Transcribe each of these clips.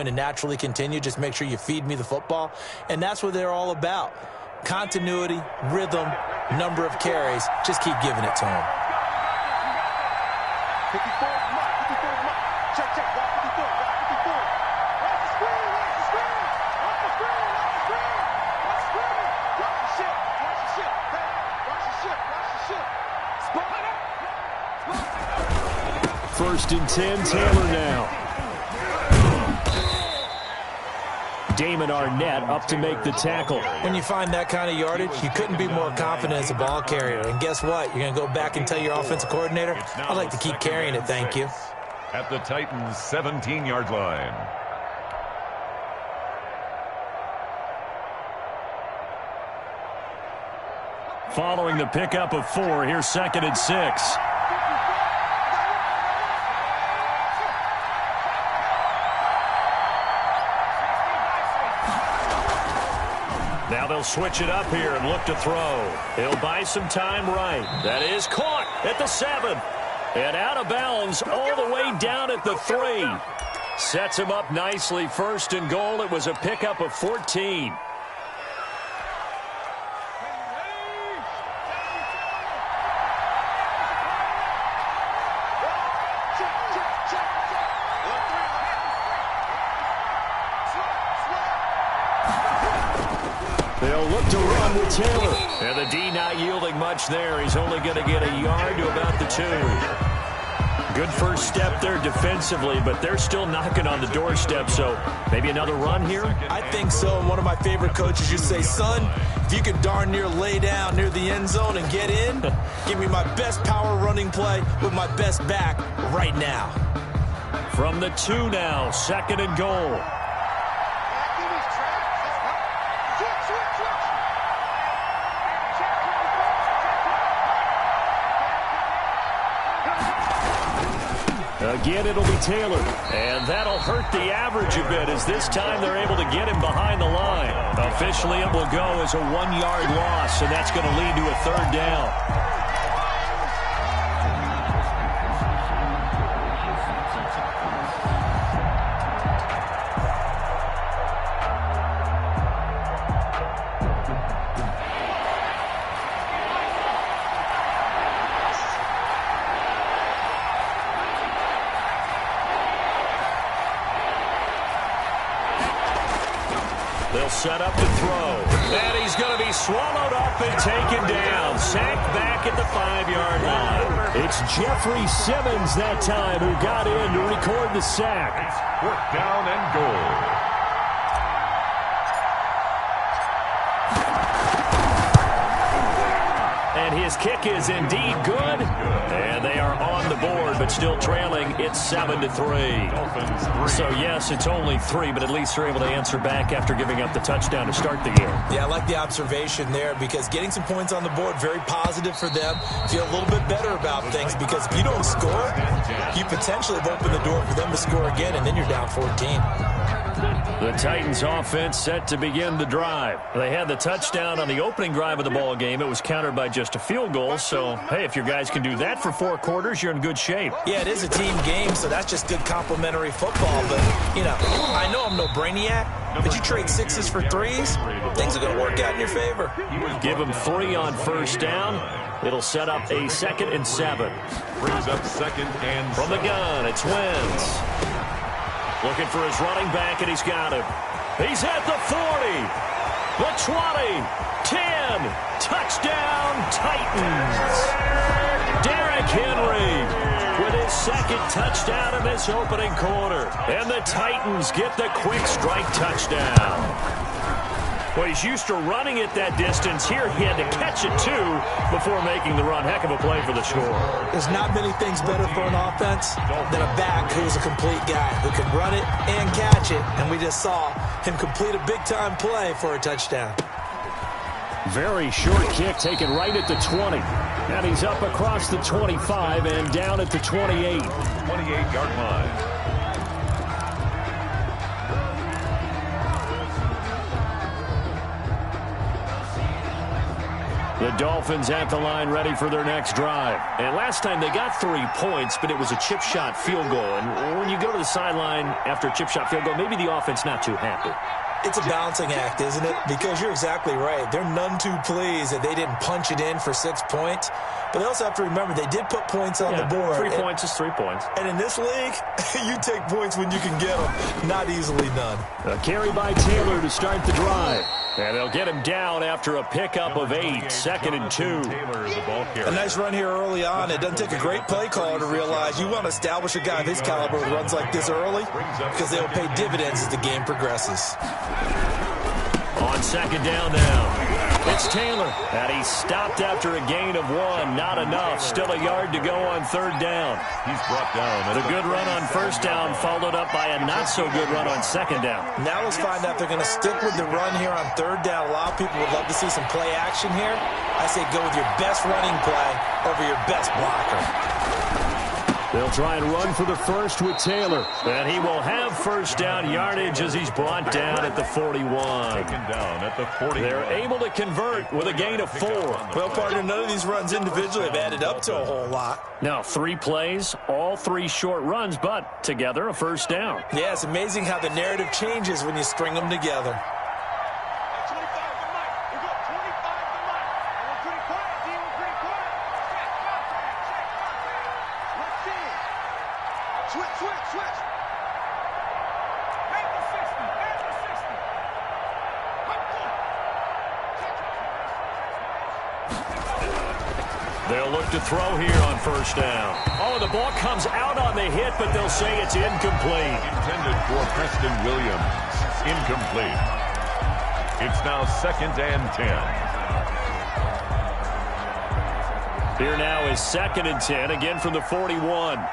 to naturally continue. Just make sure you feed me the football. And that's what they're all about. Continuity, rhythm, number of carries. Just keep giving it to them. First and 10, Taylor now. Damon Arnett up to make the tackle. When you find that kind of yardage, you couldn't be more confident as a ball carrier. And guess what? You're going to go back and tell your offensive coordinator, I'd like to keep carrying it, thank you. At the Titans' 17-yard line. Following the pickup of 4, here's 2nd and 6. Now they'll switch it up here and look to throw. He'll buy some time right. That is caught at the 7. And out of bounds all the way down at the 3. Sets him up nicely. 1st and goal. It was a pickup of 14. They'll look to run with Taylor. And the D not yielding much there. He's only going to get a yard to about the 2. Good first step there defensively, but they're still knocking on the doorstep, so maybe another run here? I think so. And one of my favorite coaches used to say, son, if you can darn near lay down near the end zone and get in, give me my best power running play with my best back right now. From the 2 now, 2nd and goal. Again, it'll be Taylor. And that'll hurt the average a bit, as this time they're able to get him behind the line. Officially, it will go as a 1-yard loss, and that's going to lead to a 3rd down. They'll set up to throw. And he's going to be swallowed up and taken down. Sacked back at the 5-yard line. It's Jeffrey Simmons that time who got in to record the sack. 4th down and goal. And his kick is indeed good. And they are on the board, but still trailing. It's 7-3. So, yes, it's only 3, but at least they're able to answer back after giving up the touchdown to start the game. Yeah, I like the observation there, because getting some points on the board, very positive for them. Feel a little bit better about things, because if you don't score, you potentially have opened the door for them to score again, and then you're down 14. The Titans offense set to begin the drive. They had the touchdown on the opening drive of the ball game. It was countered by just a field goal. So, hey, if your guys can do that for 4 quarters, you're in good shape. Yeah, it is a team game, so that's just good complementary football. But, you know, I know I'm no brainiac, but you trade 6s for 3s, things are going to work out in your favor. Give them 3 on 1st down. It'll set up a 2nd and 7. Brings up 2nd and 7. From the gun, it's Wentz. Looking for his running back, and he's got him. He's at the 40, the 20, 10, touchdown Titans. Derrick Henry with his 2nd touchdown in this opening quarter. And the Titans get the quick strike touchdown. Well, he's used to running it that distance. Here he had to catch it, too, before making the run. Heck of a play for the score. There's not many things better for an offense than a back who's a complete guy, who can run it and catch it. And we just saw him complete a big-time play for a touchdown. Very short kick taken right at the 20. And he's up across the 25 and down at the 28. 28-yard line. The The Dolphins at the line ready for their next drive. And last time they got 3 points, but it was a chip shot field goal. And when you go to the sideline after a chip shot field goal, maybe the offense not too happy. It's a balancing act, isn't it? Because you're exactly right. They're none too pleased that they didn't punch it in for 6 points. But they also have to remember they did put points on the board. 3 points is 3 points. And in this league, you take points when you can get them. Not easily done. A carry by Taylor to start the drive. And they'll get him down after a pickup of 8, 2nd and 2. A nice run here early on. It doesn't take a great play caller to realize you want to establish a guy of his caliber with runs like this early because they'll pay dividends as the game progresses. On 2nd down now. It's Taylor. And he stopped after a gain of 1. Not enough. Still a yard to go on 3rd down. He's brought down. The good run on 1st down followed up by a not-so-good run on 2nd down. Now let's find out if they're going to stick with the run here on 3rd down. A lot of people would love to see some play action here. I say go with your best running play over your best blocker. They'll try and run for the first with Taylor. And he will have 1st down yardage as he's brought down at the 41. Down at the 41. They're able to convert with a gain of 4. Well, partner, none of these runs individually have added up to a whole lot. Now, 3 plays, all 3 short runs, but together a 1st down. Yeah, it's amazing how the narrative changes when you string them together. They'll look to throw here on 1st down. Oh, the ball comes out on the hit, but they'll say it's incomplete. Intended for Preston Williams. Incomplete. It's now 2nd and 10. Here now is 2nd and 10, again from the 41.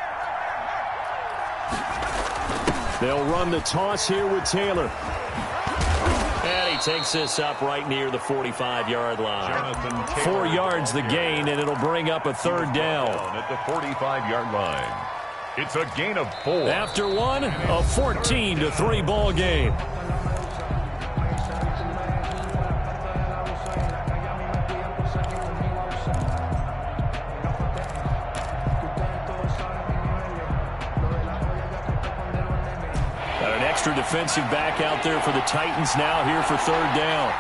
They'll run the toss here with Taylor. And he takes this up right near the 45-yard line. 4 yards the gain, and it'll bring up a 3rd down. At the 45-yard line. It's a gain of 4. After 1, a 14-3 ball game. Defensive back out there for the Titans now here for 3rd down.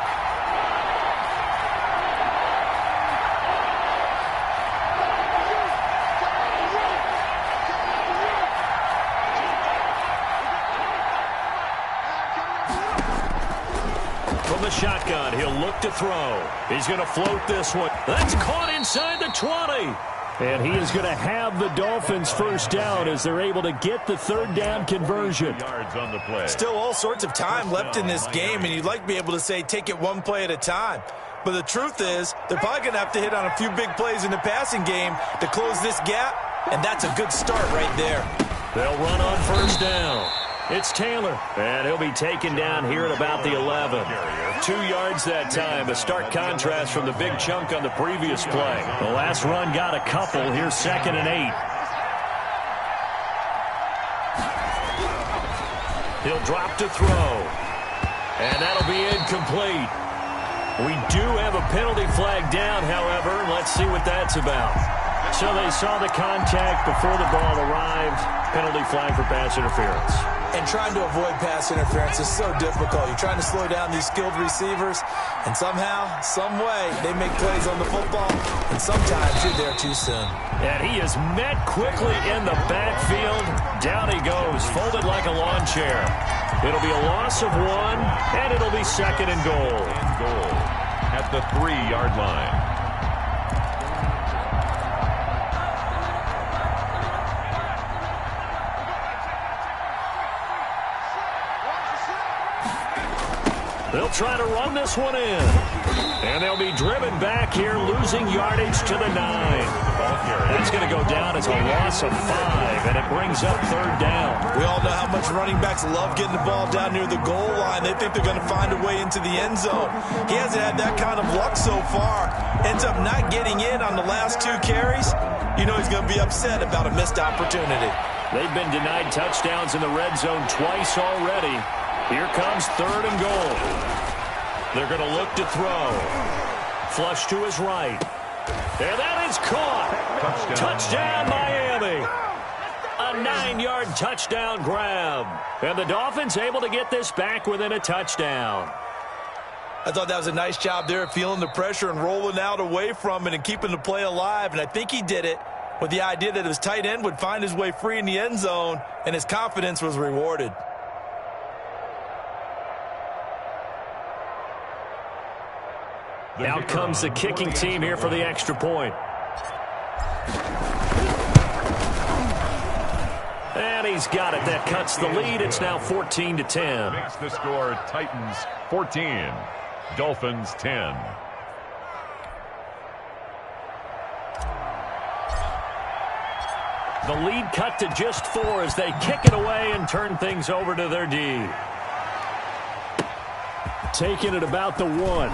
From the shotgun, he'll look to throw. He's going to float this one. That's caught inside the 20. And he is going to have the Dolphins 1st down as they're able to get the 3rd down conversion. Yards on the play. Still all sorts of time left in this game, and you'd like to be able to say take it 1 play at a time. But the truth is, they're probably going to have to hit on a few big plays in the passing game to close this gap, and that's a good start right there. They'll run on 1st down. It's Taylor, and he'll be taken down here at about the 11. 2 yards that time, a stark contrast from the big chunk on the previous play. The last run got a couple. Here's 2nd and 8. He'll drop to throw, and that'll be incomplete. We do have a penalty flag down, however. Let's see what that's about. So they saw the contact before the ball arrived. Penalty flag for pass interference. And trying to avoid pass interference is so difficult. You're trying to slow down these skilled receivers, and somehow, some way, they make plays on the football, and sometimes you're there too soon. And he is met quickly in the backfield. Down he goes, folded like a lawn chair. It'll be a loss of 1, and it'll be 2nd and goal. At the 3-yard line. They'll try to run this one in. And they'll be driven back here, losing yardage to the 9. That's going to go down as a loss of 5, and it brings up 3rd down. We all know how much running backs love getting the ball down near the goal line. They think they're going to find a way into the end zone. He hasn't had that kind of luck so far. Ends up not getting in on the last 2 carries. You know he's going to be upset about a missed opportunity. They've been denied touchdowns in the red zone twice already. Here comes 3rd and goal. They're going to look to throw. flush to his right. And that is caught. Touchdown Miami. A 9-yard touchdown grab. And the Dolphins able to get this back within a touchdown. I thought that was a nice job there, feeling the pressure and rolling out away from it and keeping the play alive. And I think he did it with the idea that his tight end would find his way free in the end zone, and his confidence was rewarded. Out comes the kicking team here for the extra point. And he's got it. That cuts the lead. It's now 14-10. Makes the score Titans 14, Dolphins 10. The lead cut to just 4 as they kick it away and turn things over to their D. Taking it about the 1.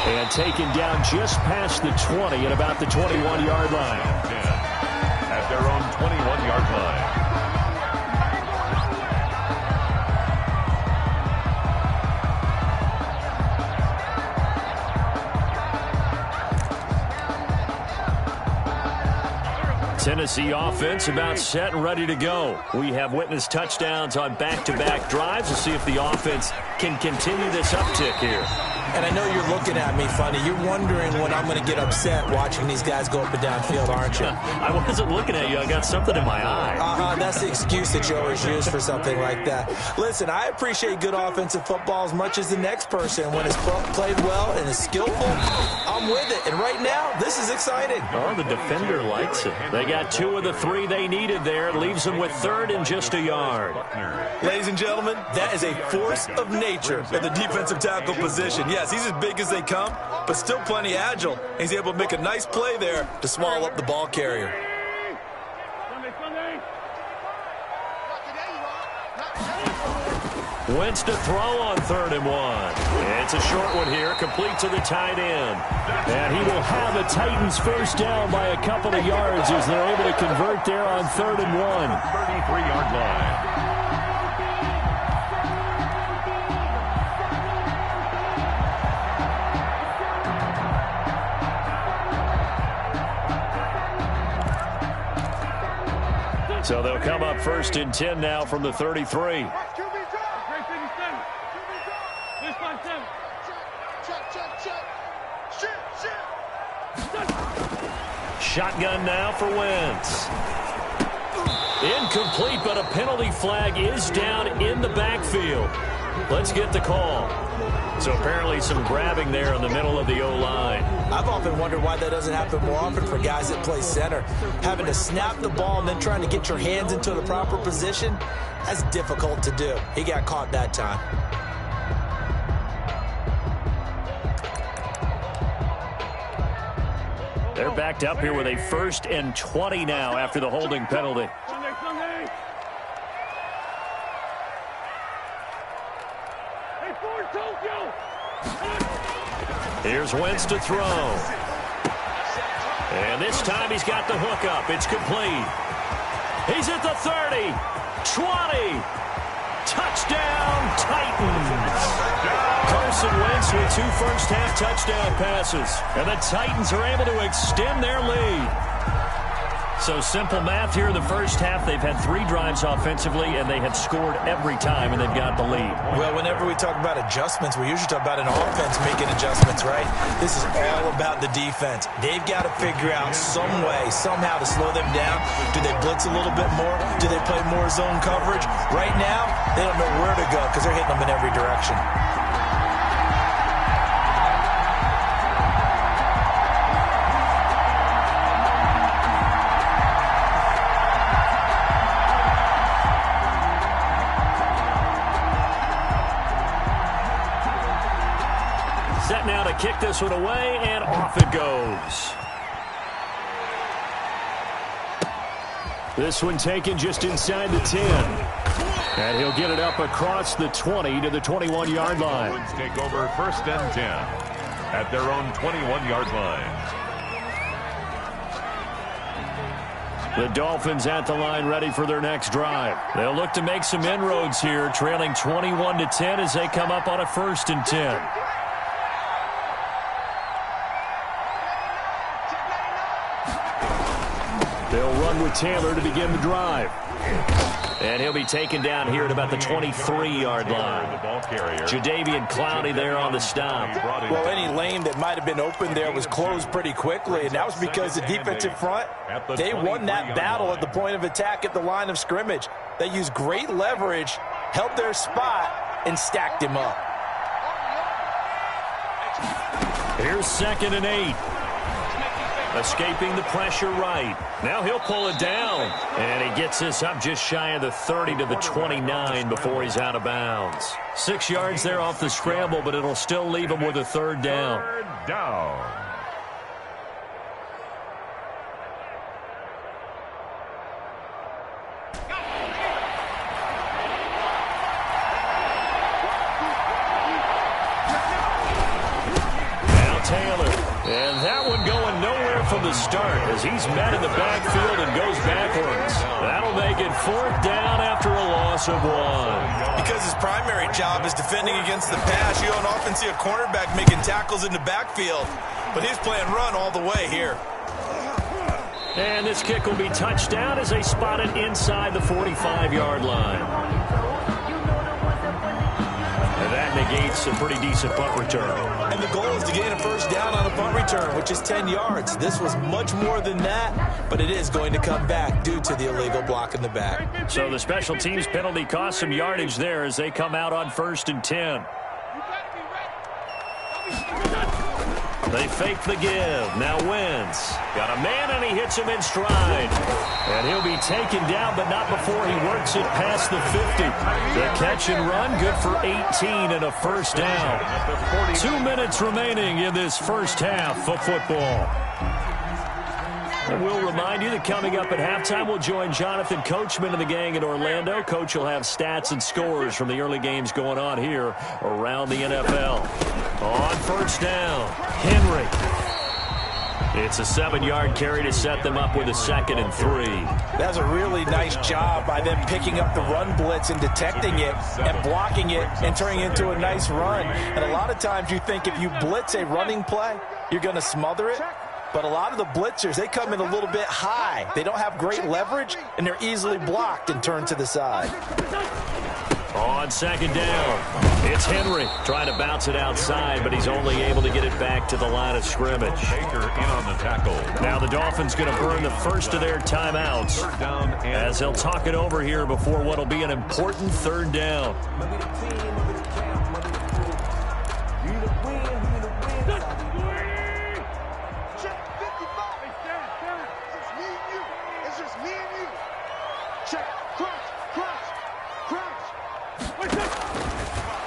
And taken down just past the 20 at about the 21-yard line. At their own 21-yard line. Tennessee offense about set and ready to go. We have witnessed touchdowns on back-to-back drives. We'll see if the offense can continue this uptick here. And I know you're looking at me funny. You're wondering when I'm going to get upset watching these guys go up and down field, aren't you? I wasn't looking at you. I got something in my eye. That's the excuse that you always use for something like that. Listen, I appreciate good offensive football as much as the next person. When it's played well and is skillful, I'm with it. And right now, this is exciting. Oh, the defender likes it. They got 2 of the 3 they needed there. Leaves them with 3rd and just a yard. Ladies and gentlemen, that is a force of nature at the defensive tackle position. Yes, he's as big as they come, but still plenty agile. He's able to make a nice play there to swallow up the ball carrier. Wentz to throw on 3rd and 1. It's a short one here, complete to the tight end. And he will have a Titans first down by a couple of yards as they're able to convert there on 3rd and 1. 33-yard line. So they'll come up 1st and 10 now from the 33. Shotgun now for Wentz. Incomplete, but a penalty flag is down in the backfield. Let's get the call. So apparently some grabbing there in the middle of the O-line. I've often wondered why that doesn't happen more often for guys that play center. Having to snap the ball and then trying to get your hands into the proper position, that's difficult to do. He got caught that time. They're backed up here with a 1st and 20 now after the holding penalty. Here's Wentz to throw. And this time he's got the hook up. It's complete. He's at the 30, 20. Touchdown, Titans. Carson Wentz with 2 first-half touchdown passes. And the Titans are able to extend their lead. So simple math here in the first half. They've had 3 drives offensively, and they have scored every time, and they've got the lead. Well, whenever we talk about adjustments, we usually talk about an offense making adjustments, right? This is all about the defense. They've got to figure out some way, somehow to slow them down. Do they blitz a little bit more? Do they play more zone coverage? Right now, they don't know where to go because they're hitting them in every direction. Set now to kick this one away, and off it goes. This one taken just inside the 10. And he'll get it up across the 20 to the 21-yard line. Dolphins take over 1st and 10 at their own 21-yard line. The Dolphins at the line ready for their next drive. They'll look to make some inroads here, trailing 21-10 as they come up on a 1st and 10. with Taylor to begin the drive. And he'll be taken down here at about the 23-yard line. Jadeveon Clowney there on the stop. Well, any lane that might have been open there was closed pretty quickly, and that was because the defensive front, they won that battle at the point of attack at the line of scrimmage. They used great leverage, held their spot, and stacked him up. Here's 2nd and 8. Escaping the pressure right. Now he'll pull it down. And he gets this up just shy of the 30 to the 29 before he's out of bounds. 6 yards there off the scramble, but it'll still leave him with a 3rd down. 3rd down. And that one going nowhere from the start as he's met in the backfield and goes backwards. That'll make it 4th down after a loss of 1. Because his primary job is defending against the pass, you don't often see a cornerback making tackles in the backfield. But he's playing run all the way here. And this kick will be touchdown as they spot it inside the 45-yard line. And that negates a pretty decent punt return. And the goal is to gain a 1st down on a punt return, which is 10 yards. This was much more than that, but it is going to come back due to the illegal block in the back. So the special teams penalty cost some yardage there as they come out on 1st and 10. They fake the give. Now Wentz. Got a man, and he hits him in stride. And he'll be taken down, but not before he works it past the 50. The catch and run, good for 18 and a 1st down. 2 minutes remaining in this first half of football. And we'll remind you that coming up at halftime, we'll join Jonathan Coachman and the gang in Orlando. Coach will have stats and scores from the early games going on here around the NFL. On 1st down, Henry. It's a 7-yard carry to set them up with a 2nd and 3. That's a really nice job by them picking up the run blitz and detecting it and blocking it and turning it into a nice run. And a lot of times you think if you blitz a running play, you're going to smother it. But a lot of the blitzers, they come in a little bit high. They don't have great leverage, and they're easily blocked and turned to the side. On 2nd down, it's Henry trying to bounce it outside, but he's only able to get it back to the line of scrimmage. Baker in on the tackle. Now the Dolphins going to burn the first of their timeouts as they'll talk it over here before what will be an important 3rd down.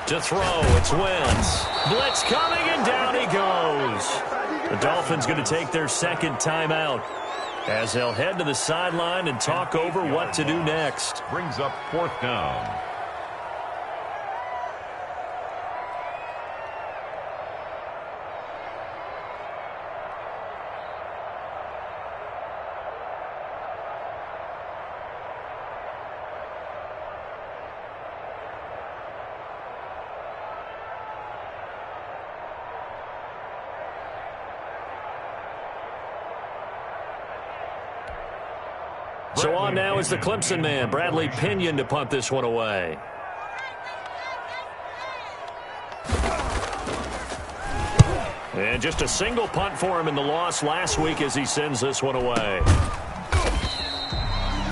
To throw, it's Wentz. Blitz coming, and down he goes. The Dolphins going to take their 2nd timeout as they'll head to the sideline and talk over what to do next. Brings up 4th down. So on now is the Clemson man, Bradley Pinion, to punt this one away. And just a single punt for him in the loss last week as he sends this one away.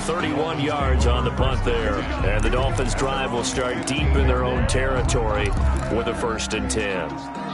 31 yards on the punt there. And the Dolphins' drive will start deep in their own territory with a 1st and 10.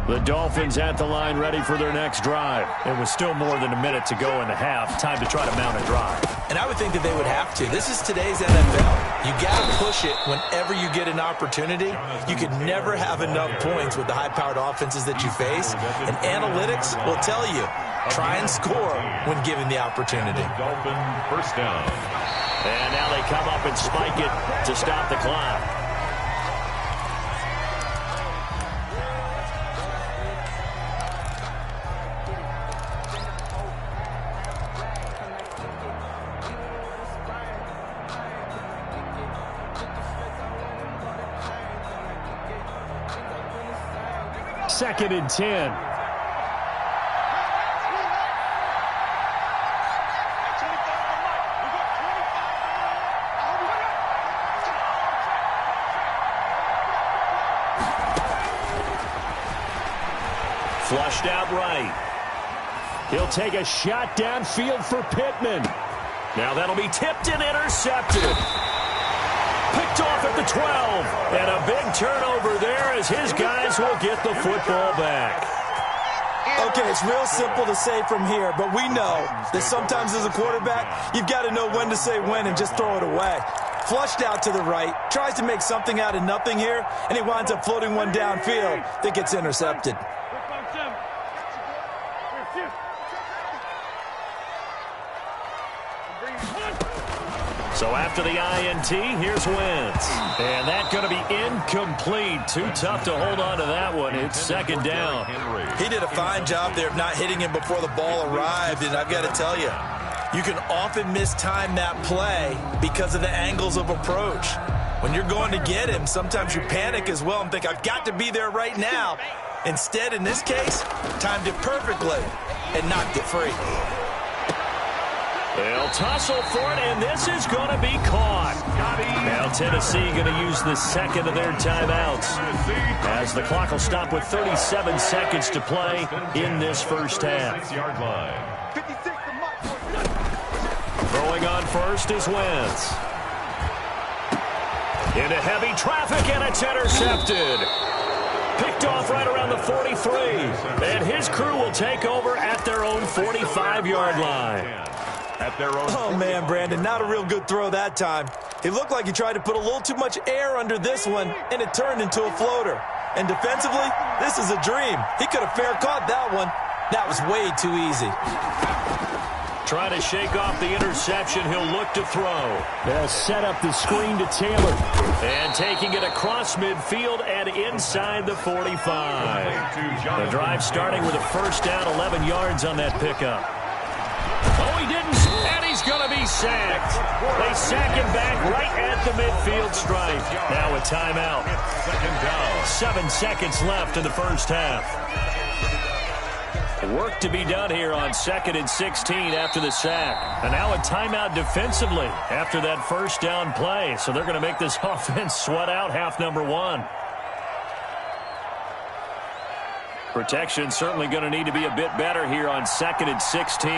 The Dolphins at the line ready for their next drive. It was still more than a minute to go in the half. Time to try to mount a drive. And I would think that they would have to. This is today's NFL. You got to push it whenever you get an opportunity. You can never have enough points with the high-powered offenses that you face. And analytics will tell you, try and score when given the opportunity. Dolphin 1st down. And now they come up and spike it to stop the clock. 2nd and 10. Flushed out right. He'll take a shot downfield for Pittman. Now that'll be tipped and intercepted. Picked off at the 12. And a big turnover there as his guys will get the football back. Okay, it's real simple to say from here, but we know that sometimes as a quarterback, you've got to know when to say when and just throw it away. Flushed out to the right, tries to make something out of nothing here, and he winds up floating one downfield that gets intercepted. So after the INT, here's Wentz. And that's going to be incomplete. Too tough to hold on to that one. It's 2nd down. He did a fine job there of not hitting him before the ball arrived, and I've got to tell you, you can often mistime that play because of the angles of approach. When you're going to get him, sometimes you panic as well and think, I've got to be there right now. Instead, in this case, timed it perfectly and knocked it free. They'll tussle for it, and this is going to be caught. Now Tennessee going to use the second of their timeouts as the clock will stop with 37 seconds to play in this first half. Throwing on first is Wentz. Into heavy traffic, and it's intercepted. Picked off right around the 43. And his crew will take over at their own 45-yard line. Oh, man, Brandon, not a real good throw that time. He looked like he tried to put a little too much air under this one, and it turned into a floater. And defensively, this is a dream. He could have fair caught that one. That was way too easy. Trying to shake off the interception, he'll look to throw. They'll set up the screen to Taylor. And taking it across midfield and inside the 45. The drive starting with a first down, 11 yards on that pickup. Oh, he didn't, and he's going to be sacked. They sack him back right at the midfield stripe. Now a timeout. 7 seconds left in the first half. Work to be done here on 2nd and 16 after the sack. And now a timeout defensively after that first down play. So they're going to make this offense sweat out half number 1. Protection certainly going to need to be a bit better here on 2nd and 16.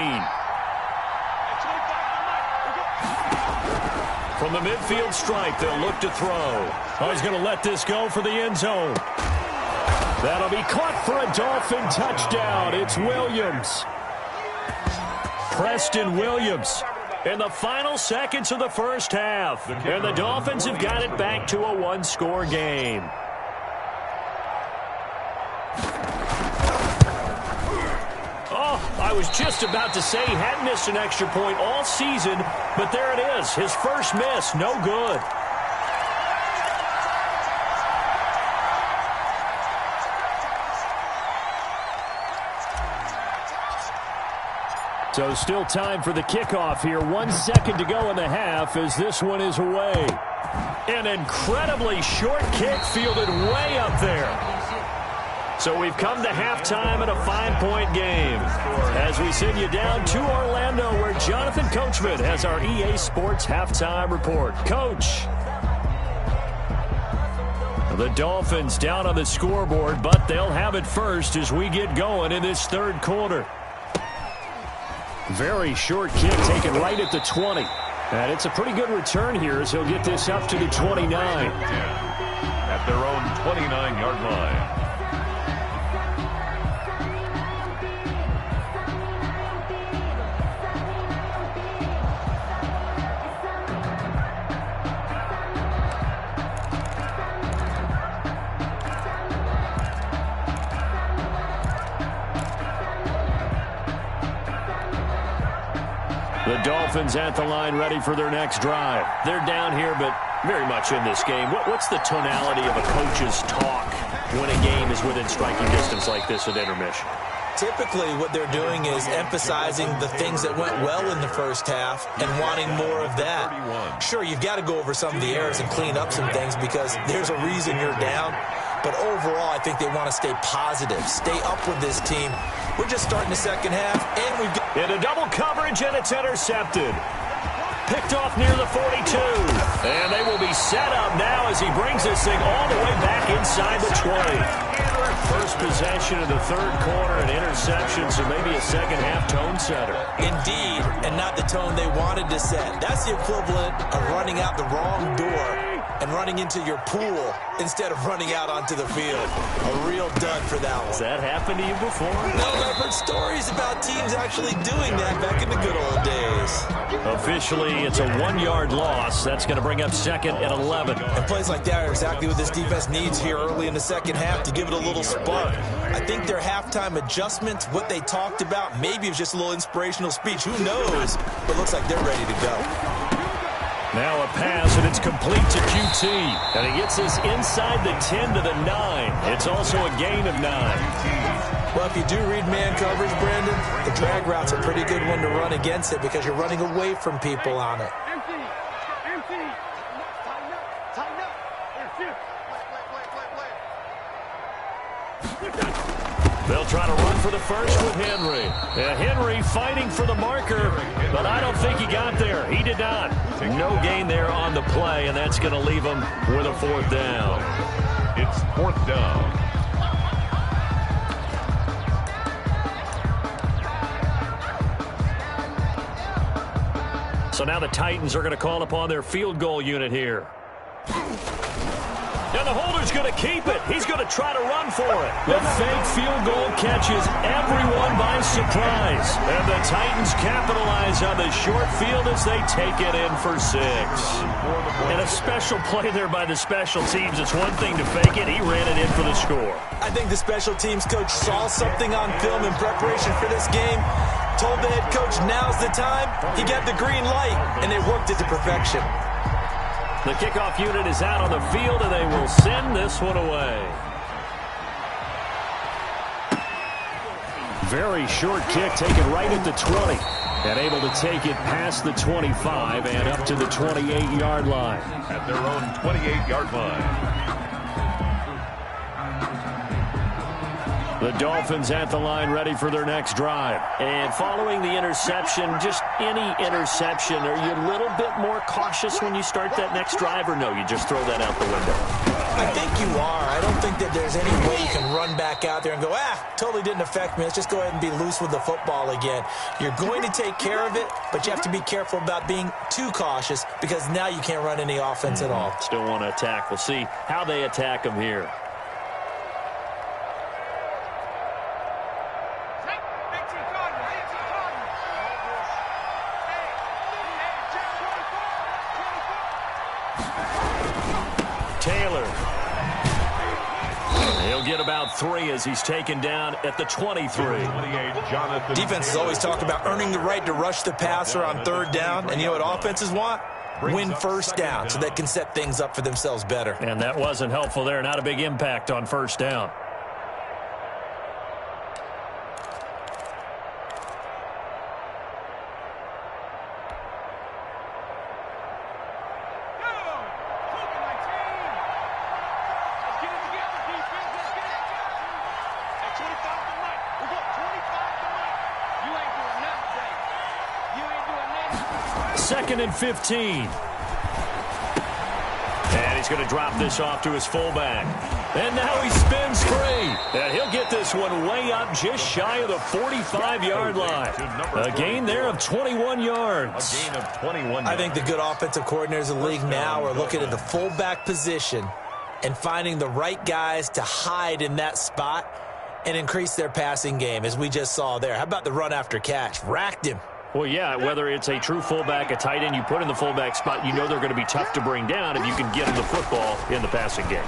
From the midfield stripe, they'll look to throw. Oh, he's going to let this go for the end zone. That'll be caught for a Dolphin touchdown. It's Williams. Preston Williams in the final seconds of the first half. And the Dolphins have got it back to a one-score game. I was just about to say he hadn't missed an extra point all season, but there it is. His first miss, no good. So still time for the kickoff here. 1 second to go in the half as this one is away. An incredibly short kick fielded way up there. So we've come to halftime in a 5-point game as we send you down to Orlando where Jonathan Coachman has our EA Sports halftime report. Coach. The Dolphins down on the scoreboard, but they'll have it first as we get going in this third quarter. Very short kick taken right at the 20. And it's a pretty good return here as he'll get this up to the 29. At their own 29-yard line. The Dolphins at the line ready for their next drive. They're down here, but very much in this game. What's the tonality of a coach's talk when a game is within striking distance like this at intermission? Typically, what they're doing is emphasizing the things that went well in the first half and wanting more of that. Sure, you've got to go over some of the errors and clean up some things because there's a reason you're down. But overall, I think they want to stay positive, stay up with this team. We're just starting the second half, and we've got... Into double coverage, and it's intercepted. Picked off near the 42. And they will be set up now as he brings this thing all the way back inside the 20. First possession of the third quarter, an interception, so maybe a second-half tone setter. Indeed, and not the tone they wanted to set. That's the equivalent of running out the wrong door and running into your pool instead of running out onto the field. A real dud for that one. Has that happened to you before? No, I've heard stories about teams actually doing that back in the good old days. Officially, it's a 1-yard loss. That's going to bring up second and 11. And plays like that are exactly what this defense needs here early in the second half to give it a little spark. I think their halftime adjustments, what they talked about, maybe it was just a little inspirational speech. Who knows? But it looks like they're ready to go. Now a pass, and it's complete to QT. And he gets this inside the 10 to the 9. It's also a gain of 9. Well, if you do read man coverage, Brandon, the drag route's a pretty good one to run against it because you're running away from people on it. They'll try to run for the first with Henry. Henry fighting for the marker, but I don't think he got there. He did not. No gain there on the play, and that's going to leave him with a fourth down. It's fourth down. So now the Titans are going to call upon their field goal unit here. And the holder's going to keep it. He's going to try to run for it. The fake field goal catches everyone by surprise. And the Titans capitalize on the short field as they take it in for 6. And a special play there by the special teams. It's one thing to fake it. He ran it in for the score. I think the special teams coach saw something on film in preparation for this game, told the head coach now's the time. He got the green light, and they worked it to perfection. The kickoff unit is out on the field, and they will send this one away. Very short kick taken right at the 20. And able to take it past the 25 and up to the 28-yard line. At their own 28-yard line. The Dolphins at the line ready for their next drive. And following the interception, just any interception, are you a little bit more cautious when you start that next drive, or no, you just throw that out the window? I think you are. I don't think that there's any way you can run back out there and go, totally didn't affect me. Let's just go ahead and be loose with the football again. You're going to take care of it, but you have to be careful about being too cautious because now you can't run any offense at all. Still want to attack. We'll see how they attack them here. Get about 3 as he's taken down at the 23. Defenses always talk about earning the right to rush the passer on third down. And you know what offenses want? Win first down so they can set things up for themselves better. And that wasn't helpful there. Not a big impact on first down. Second and 15. And he's going to drop this off to his fullback. And now he spins free. And he'll get this one way up just shy of the 45-yard line. A gain there of 21 yards. A gain of 21 yards. I think the good offensive coordinators in the league now are looking at the fullback position and finding the right guys to hide in that spot and increase their passing game, as we just saw there. How about the run after catch? Racked him. Well, yeah, whether it's a true fullback, a tight end, you put in the fullback spot, you know they're going to be tough to bring down if you can get them the football in the passing game.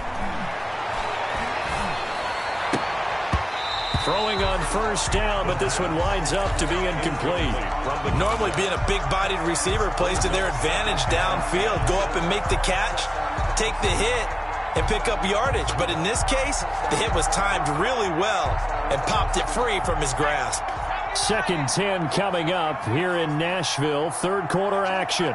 Throwing on first down, but this one winds up to be incomplete. Normally being a big-bodied receiver plays to their advantage downfield. Go up and make the catch, take the hit, and pick up yardage. But in this case, the hit was timed really well and popped it free from his grasp. Second 10 coming up here in Nashville. Third quarter action.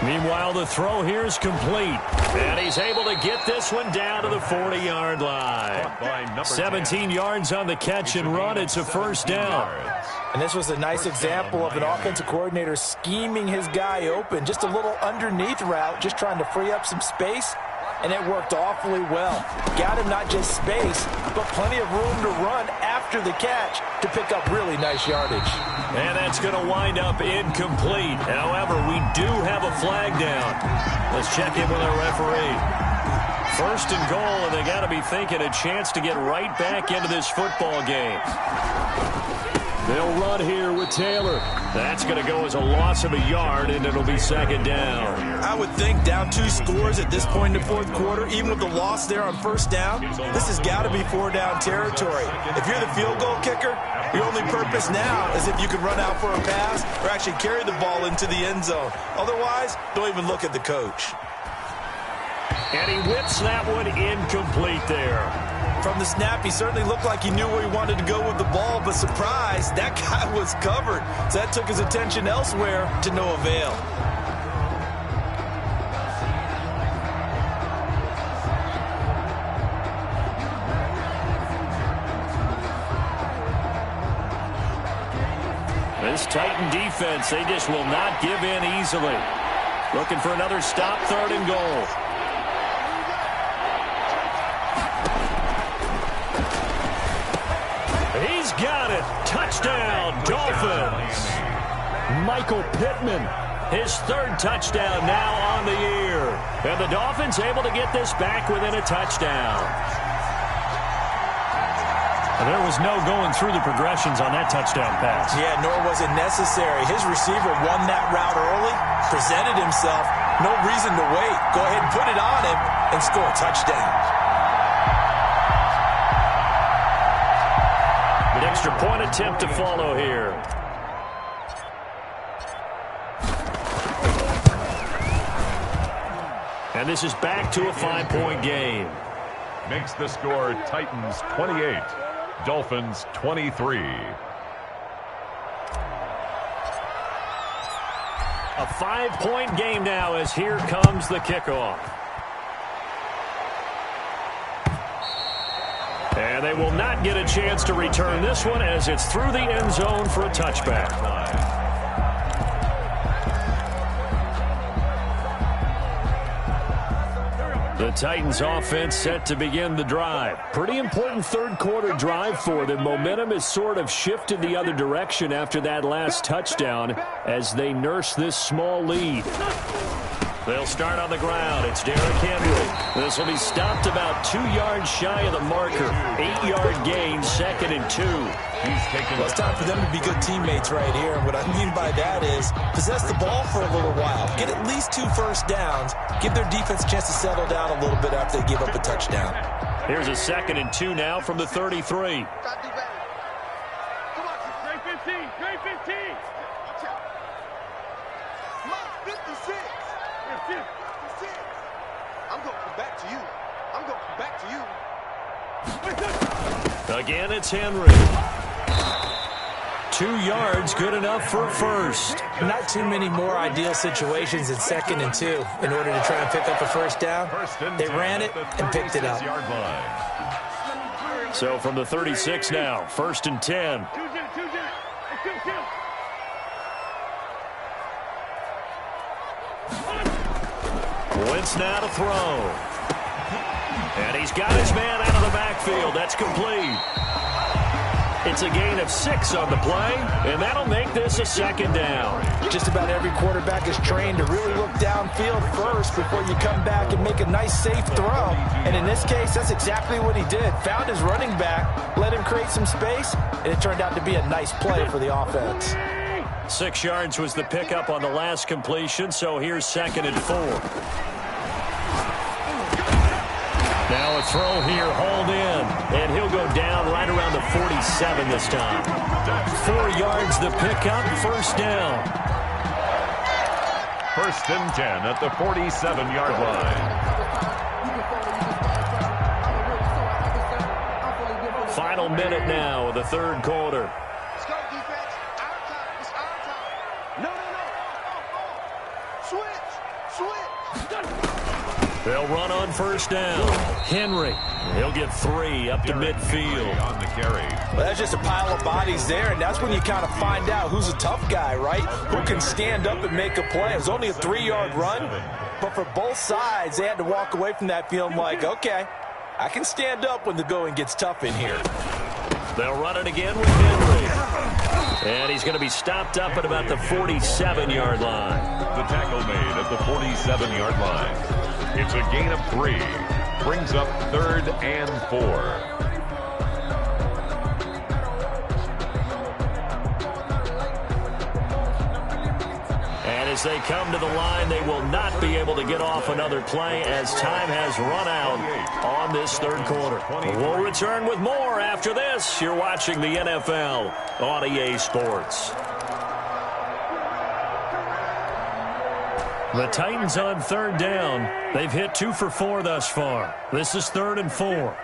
Meanwhile, the throw here is complete. And he's able to get this one down to the 40-yard line. 17 yards on the catch and run. It's a first down. And this was a nice example of an offensive coordinator scheming his guy open. Just a little underneath route, just trying to free up some space. And it worked awfully well. Got him not just space, but plenty of room to run after the catch to pick up really nice yardage. And that's going to wind up incomplete. However, we do have a flag down. Let's check in with our referee. First and goal, and they got to be thinking a chance to get right back into this football game. They'll run here with Taylor. That's going to go as a loss of a yard, and it'll be second down. I would think down 2 scores at this point in the fourth quarter, even with the loss there on first down, this has got to be 4-down territory. If you're the field goal kicker, your only purpose now is if you can run out for a pass or actually carry the ball into the end zone. Otherwise, don't even look at the coach. And he whips that one incomplete there. From the snap, he certainly looked like he knew where he wanted to go with the ball, but surprise, that guy was covered. So that took his attention elsewhere to no avail. This Titan defense, they just will not give in easily. Looking for another stop, third and goal. He's got it. Touchdown, Dolphins. Michael Pittman, his 3rd touchdown now on the year. And the Dolphins able to get this back within a touchdown. There was no going through the progressions on that touchdown pass. Yeah, nor was it necessary. His receiver won that route early, presented himself. No reason to wait. Go ahead and put it on him and score a touchdown. An extra point attempt to follow here. And this is back to a 5-point game. Makes the score Titans 28, Dolphins 23. A 5-point game now as here comes the kickoff. And they will not get a chance to return this one as it's through the end zone for a touchback. The Titans offense set to begin the drive. Pretty important third quarter drive for them. Momentum has sort of shifted the other direction after that last touchdown as they nurse this small lead. They'll start on the ground. It's Derrick Henry. This will be stopped about 2 yards shy of the marker. 8-yard gain, 2nd and 2. Well, it's time for them to be good teammates right here. And what I mean by that is possess the ball for a little while. Get at least 2 first downs. Give their defense a chance to settle down a little bit after they give up a touchdown. Here's a 2nd and 2 now from the 33. Come on, Great 15, Great 15. Look, 56. 56. I'm going to come back to you. I'm going to come back to you. Again, it's Henry. 2 yards, good enough for a first. Not too many more ideal situations in 2nd and 2 in order to try and pick up a first down. They ran it and picked it up. So from the 36 now, 1st and 10. Wentz now to throw. And he's got his man out of the backfield. That's complete. It's a gain of 6 on the play, and that'll make this a 2nd down. Just about every quarterback is trained to really look downfield first before you come back and make a nice, safe throw. And in this case, that's exactly what he did. Found his running back, let him create some space, and it turned out to be a nice play for the offense. 6 yards was the pickup on the last completion, so here's 2nd and 4. Now a throw here, hauled in, and he'll go down right around the 47 this time. 4 yards the pickup, first down. 1st and 10 at the 47-yard line. Final minute now of the third quarter. Let's go, defense. Our time. It's our time. No. Switch. They'll run on first down. Henry, he'll get 3 up to midfield. On the carry. Well, that's just a pile of bodies there, and that's when you kind of find out who's a tough guy, right? Who can stand up and make a play. It was only a 3-yard run, but for both sides, they had to walk away from that feeling like, okay, I can stand up when the going gets tough in here. They'll run it again with Henry. And he's going to be stopped up at about the 47-yard line. The tackle made at the 47-yard line. It's a gain of 3. Brings up 3rd and 4. And as they come to the line, they will not be able to get off another play as time has run out on this 3rd quarter. We'll return with more after this. You're watching the NFL on EA Sports. The Titans on 3rd down. They've hit 2 for 4 thus far. This is 3rd and 4. 81.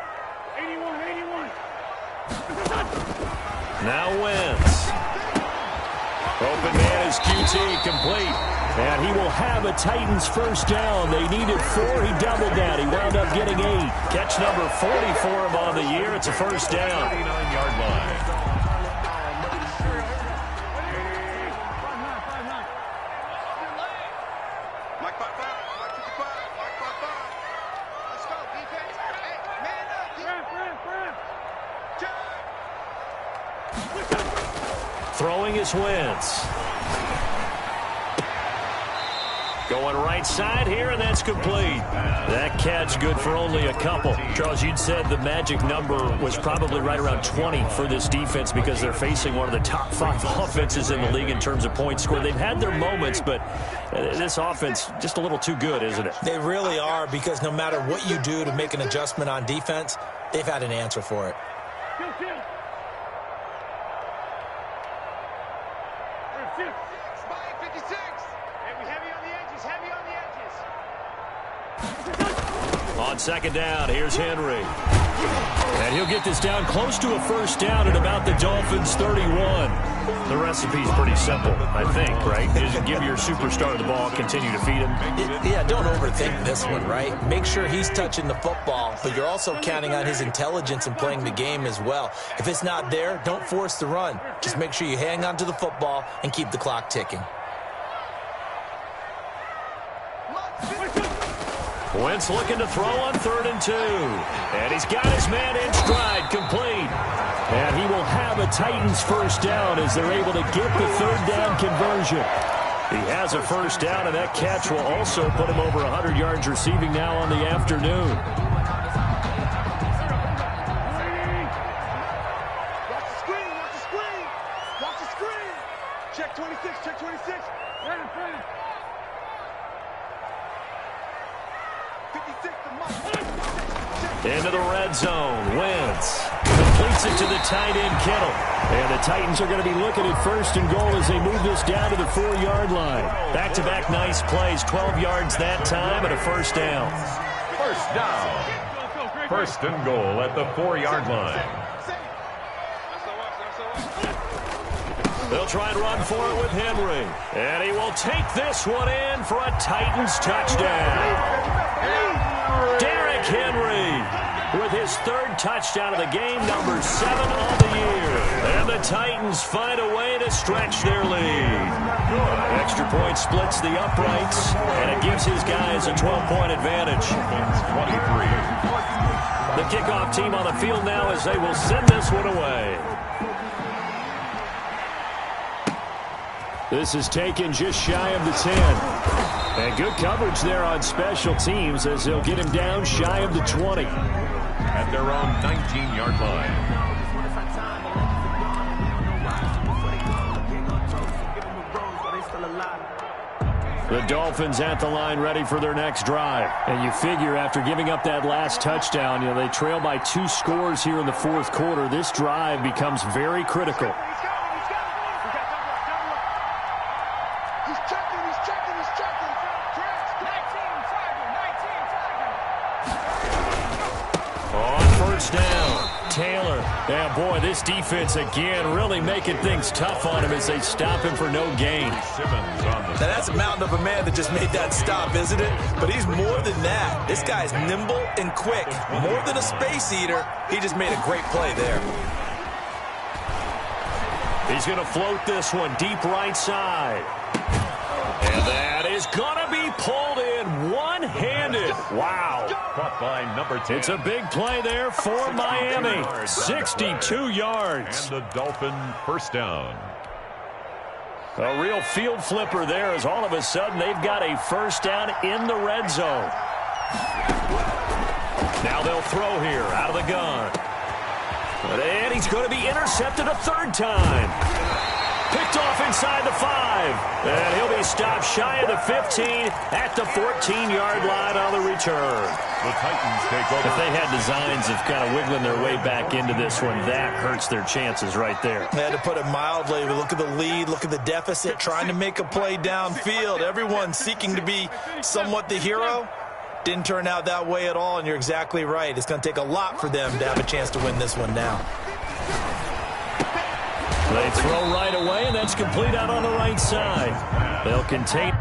Now Wentz. Open man is QT, complete. And he will have a Titans first down. They needed 4. He doubled that. He wound up getting 8. Catch number 40 for him on the year. It's a first down. 39-yard line. Throwing is Wentz. Going right side here, and that's complete. That catch good for only a couple. Charles, you'd said the magic number was probably right around 20 for this defense because they're facing one of the top 5 offenses in the league in terms of points scored. They've had their moments, but this offense just a little too good, isn't it? They really are, because no matter what you do to make an adjustment on defense, they've had an answer for it. On 2nd down, here's Henry. And he'll get this down close to a first down at about the Dolphins' 31. The recipe's pretty simple, I think, right? Just give your superstar the ball, continue to feed him. Yeah, don't overthink this one, right? Make sure he's touching the football, but you're also counting on his intelligence in playing the game as well. If it's not there, don't force the run. Just make sure you hang on to the football and keep the clock ticking. Wentz looking to throw on 3rd and 2. And he's got his man in stride, complete. And he will have a Titans first down as they're able to get the 3rd down conversion. He has a first down, and that catch will also put him over 100 yards receiving now on the afternoon. Watch the screen, watch the screen. Watch the screen. Check 26, check 26. Into the red zone. Wentz completes it to the tight end, Kittle. And the Titans are going to be looking at 1st and goal as they move this down to the 4-yard line. Back-to-back nice plays. 12 yards that time and a first down. First down. 1st and goal at the 4-yard line. They'll try and run for it with Henry. And he will take this one in for a Titans touchdown. Derrick Henry with his 3rd touchdown of the game, number 7 on the year. And the Titans find a way to stretch their lead. Extra point splits the uprights, and it gives his guys a 12-point advantage. 23. The kickoff team on the field now as they will send this one away. This is taken just shy of the 10. And good coverage there on special teams as they'll get him down shy of the 20. At their own 19-yard line. The Dolphins at the line ready for their next drive. And you figure after giving up that last touchdown, they trail by 2 scores here in the 4th quarter. This drive becomes very critical. Taylor. Yeah, boy, this defense again really making things tough on him as they stop him for no gain. Now, that's a mountain of a man that just made that stop, isn't it? But he's more than that. This guy's nimble and quick. More than a space eater, he just made a great play there. He's going to float this one deep right side. And that is going to be pulled in one-handed. Wow. Caught by number 10. It's a big play there for Miami. 62 yards. And the Dolphin first down. A real field flipper there as all of a sudden they've got a first down in the red zone. Now they'll throw here out of the gun. And he's going to be intercepted a third time. Picked off inside the 5. And he'll be stopped shy of the 15 at the 14-yard line on the return. The Titans take over. If they had designs of kind of wiggling their way back into this one, that hurts their chances right there. They had to put it mildly. Look at the lead. Look at the deficit. Trying to make a play downfield. Everyone seeking to be somewhat the hero. Didn't turn out that way at all, and you're exactly right. It's going to take a lot for them to have a chance to win this one now. They throw right away, and that's complete out on the right side. They'll contain.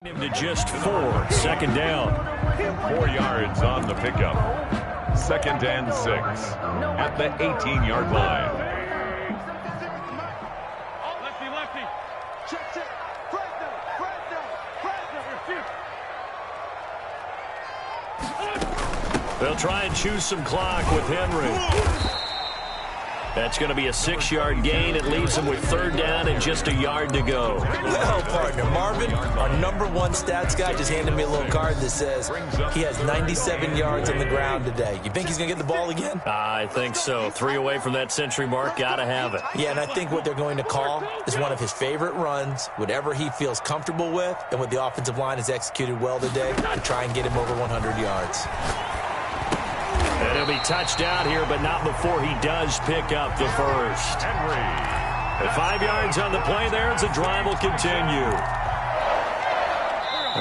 Him to just 4. Second down. 4 yards on the pickup. 2nd and 6 at the 18-yard line. Lefty. Check. They'll try and choose some clock with Henry. That's going to be a 6-yard gain. It leaves him with third down and just a yard to go. Well, partner, Marvin, our #1 stats guy, just handed me a little card that says he has 97 yards on the ground today. You think he's going to get the ball again? I think so. 3 away from that century mark. Got to have it. Yeah, and I think what they're going to call is one of his favorite runs, whatever he feels comfortable with, and what the offensive line has executed well today to try and get him over 100 yards. And he'll be touched out here, but not before he does pick up the first. Henry. At 5 yards on the play there, as the drive will continue.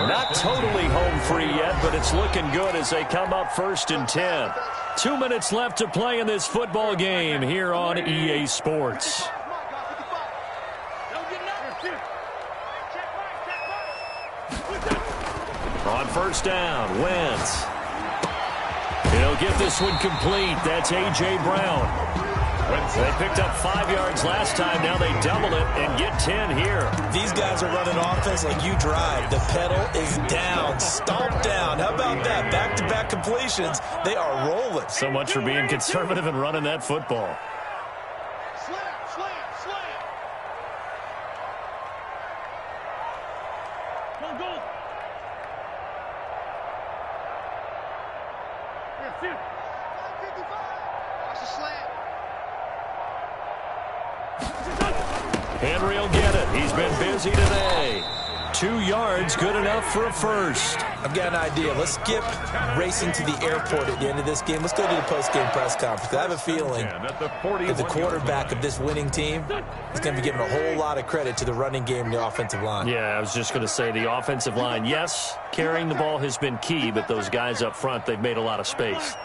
Not totally home free yet, but it's looking good as they come up 1st and 10. 2 minutes left to play in this football game here on EA Sports. On first down, Wentz. He'll get this one complete. That's A.J. Brown. They picked up 5 yards last time. Now they double it and get 10 here. These guys are running offense like you drive. The pedal is down, stomped down. How about that? Back-to-back completions. They are rolling. So much for being conservative and running that football. Slam. Go. Watch the slant. Henry will get it. He's been busy today. 2 yards, good enough for a first. I've got an idea. Let's skip racing to the airport at the end of this game. Let's go to the post-game press conference. I have a feeling that the quarterback of this winning team is going to be giving a whole lot of credit to the running game and the offensive line. Yeah, I was just going to say the offensive line, yes, carrying the ball has been key, but those guys up front, they've made a lot of space.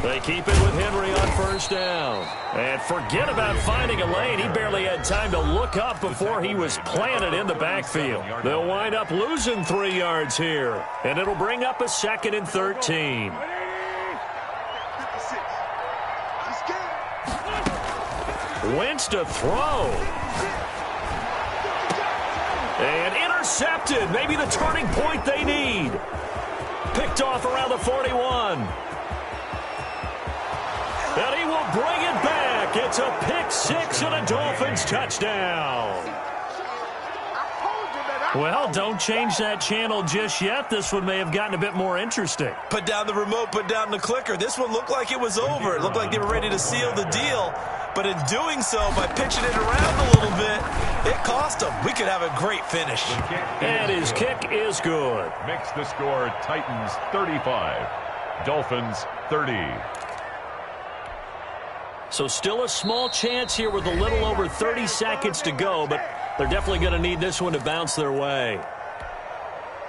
They keep it with Henry on first down. And forget about finding a lane. He barely had time to look up before he was planted in the backfield. They'll wind up losing 3 yards here. And it'll bring up a 2nd and 13. Wentz to throw. And intercepted. Maybe the turning point they need. Picked off around the 41. And he will bring it back It's a pick six and a Dolphins touchdown. Well, don't change that channel just yet. This one may have gotten a bit more interesting. Put down the remote, put down the clicker. This one looked like it was over. It looked like they were ready to seal the deal. But in doing so, by pitching it around a little bit, it cost them. We could have a great finish. And his kick is good. Makes the score Titans 35, Dolphins 30. So still a small chance here with a little over 30 seconds to go, but they're definitely going to need this one to bounce their way.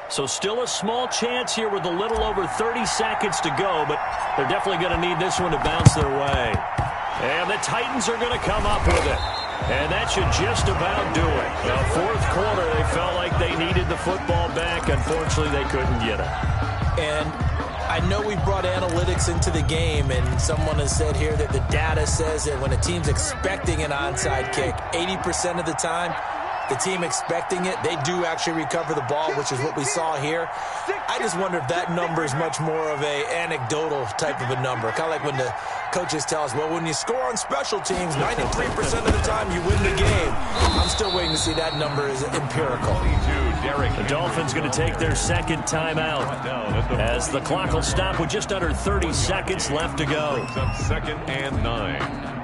So still a small chance here with a little over 30 seconds to go, but they're definitely going to need this one to bounce their way. And the Titans are going to come up with it. And that should just about do it. The fourth quarter, they felt like they needed the football back. Unfortunately, they couldn't get it. And I know we brought analytics into the game, and someone has said here that the data says that when a team's expecting an onside kick, 80% of the time, the team expecting it, they do actually recover the ball, which is what we saw here. I just wonder if that number is much more of a anecdotal type of a number. Kind of like when the coaches tell us, well, when you score on special teams, 93% of the time you win the game. I'm still waiting to see that number is empirical. The Dolphins going to take their second timeout as the clock will stop with just under 30 seconds left to go. Second and 9.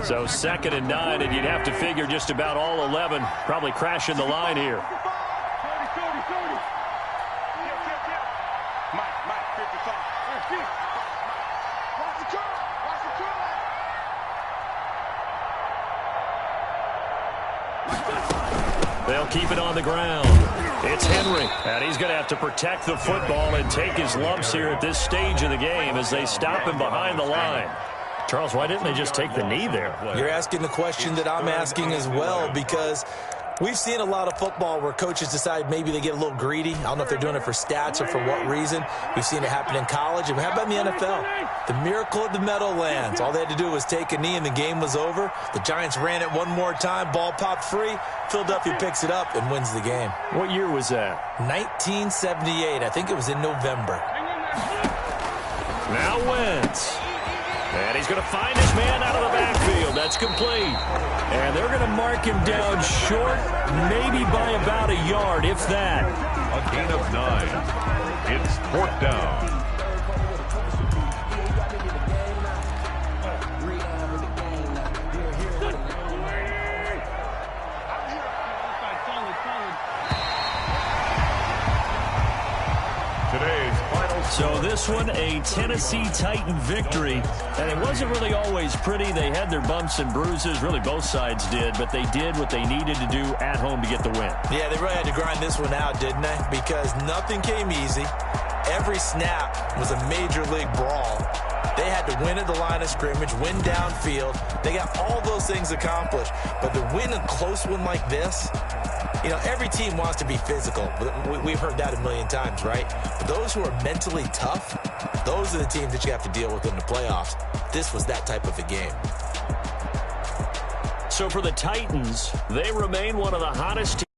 So 2nd and 9, and you'd have to figure just about all 11 probably crashing the line here. They'll keep it on the ground. It's Henry, and he's going to have to protect the football and take his lumps here at this stage of the game as they stop him behind the line. Charles, why didn't they just take the knee there? You're asking the question that I'm asking as well, because we've seen a lot of football where coaches decide maybe they get a little greedy. I don't know if they're doing it for stats or for what reason. We've seen it happen in college. And how about in the NFL? The miracle of the Meadowlands. All they had to do was take a knee and the game was over. The Giants ran it one more time. Ball popped free. Philadelphia picks it up and wins the game. What year was that? 1978. I think it was in November. Now Wentz. And he's going to find his man out of the backfield. That's complete. And they're going to mark him down short, maybe by about a yard, if that. A gain of 9. It's 4th down. So this one, a Tennessee Titan victory, and it wasn't really always pretty. They had their bumps and bruises, really both sides did, but they did what they needed to do at home to get the win. Yeah, they really had to grind this one out, didn't they? Because nothing came easy. Every snap was a major league brawl. They had to win at the line of scrimmage, win downfield. They got all those things accomplished. But to win a close one like this, you know, every team wants to be physical. We've heard that a million times, right? But those who are mentally tough, those are the teams that you have to deal with in the playoffs. This was that type of a game. So for the Titans, they remain one of the hottest teams.